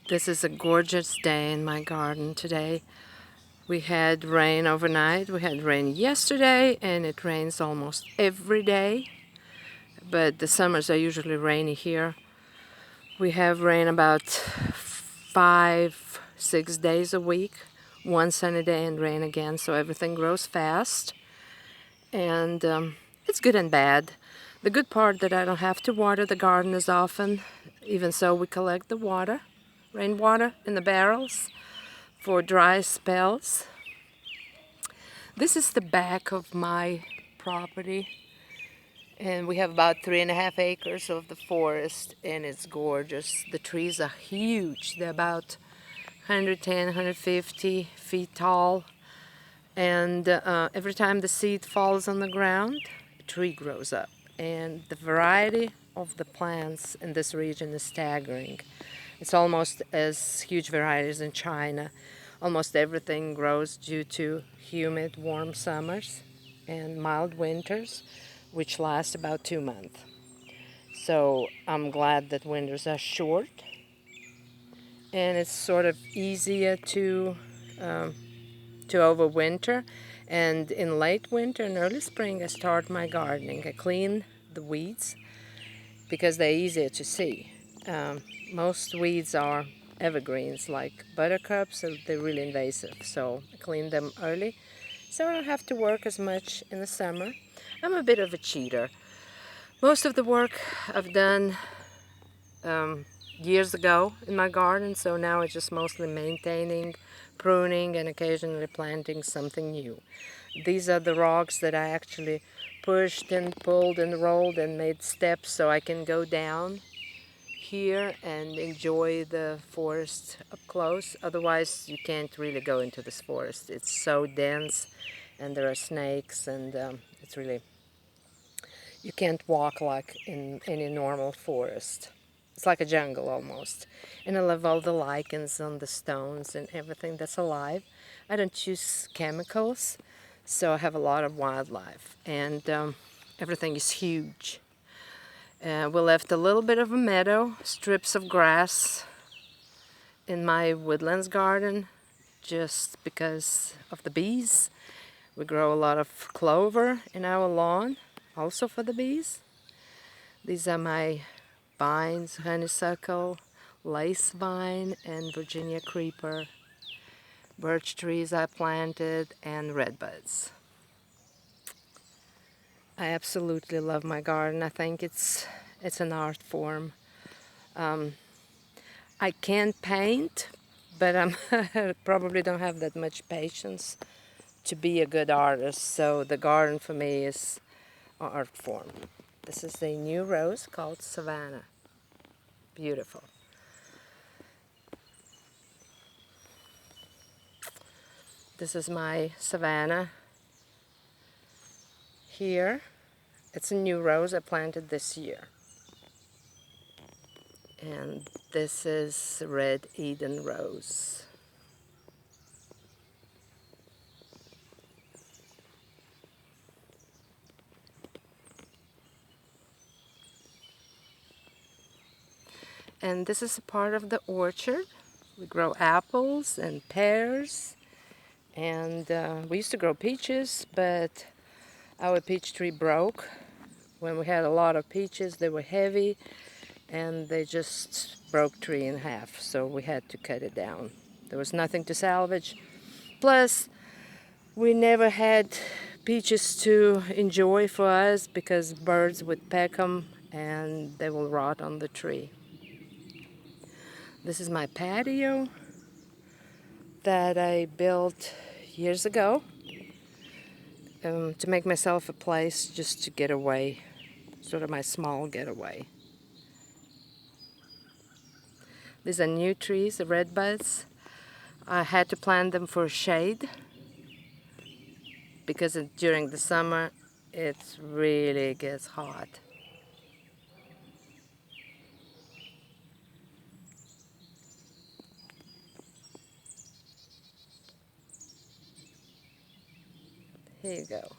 This is a gorgeous day in my garden today. We had rain overnight. We had rain yesterday, and it rains almost every day. But the summers are usually rainy here. We have rain about 5, 6 days a week. One sunny day and rain again, so everything grows fast. And it's good and bad. The good part that I don't have to water the garden as often. Even so, we collect the water, rainwater in the barrels for dry spells. This is the back of my property, and we have about 3.5 acres of the forest, and it's gorgeous. The trees are huge. They're about 110, 150 feet tall, and every time the seed falls on the ground, a tree grows up. And the variety of the plants in this region is staggering. It's almost as huge varieties in China. Almost everything grows due to humid, warm summers and mild winters, which last about 2 months. So I'm glad that winters are short, and it's sort of easier to overwinter. And in late winter and early spring, I start my gardening. I clean the weeds because they're easier to see. Most weeds are evergreens like buttercups, so they're really invasive. So I clean them early, so I don't have to work as much in the summer. I'm a bit of a cheater. Most of the work I've done years ago in my garden, so now it's just mostly maintaining, pruning, and occasionally planting something new. These are the rocks that I actually pushed and pulled and rolled and made steps so I can go down here and enjoy the forest up close. Otherwise, you can't really go into this forest. It's so dense, and there are snakes, and it's really, you can't walk like in any normal forest. It's like a jungle almost. And I love all the lichens on the stones and everything that's alive. I don't use chemicals, so I have a lot of wildlife, and everything is huge. We left a little bit of a meadow, strips of grass in my woodlands garden just because of the bees. We grow a lot of clover in our lawn, also for the bees. These are my vines, honeysuckle, lace vine, and Virginia creeper. Birch trees I planted, and redbuds. I absolutely love my garden. I think it's an art form. I can paint, but I probably don't have that much patience to be a good artist. So the garden for me is an art form. This is a new rose called Savannah. Beautiful. This is my Savannah here. It's a new rose I planted this year. And this is Red Eden Rose. And this is a part of the orchard. We grow apples and pears, and we used to grow peaches, but our peach tree broke. When we had a lot of peaches, they were heavy, and they just broke tree in half, so we had to cut it down. There was nothing to salvage. Plus, we never had peaches to enjoy for us because birds would peck them and they will rot on the tree. This is my patio that I built years ago to make myself a place just to get away, sort of my small getaway. These are new trees, the redbuds. I had to plant them for shade because during the summer it really gets hot. Here you go.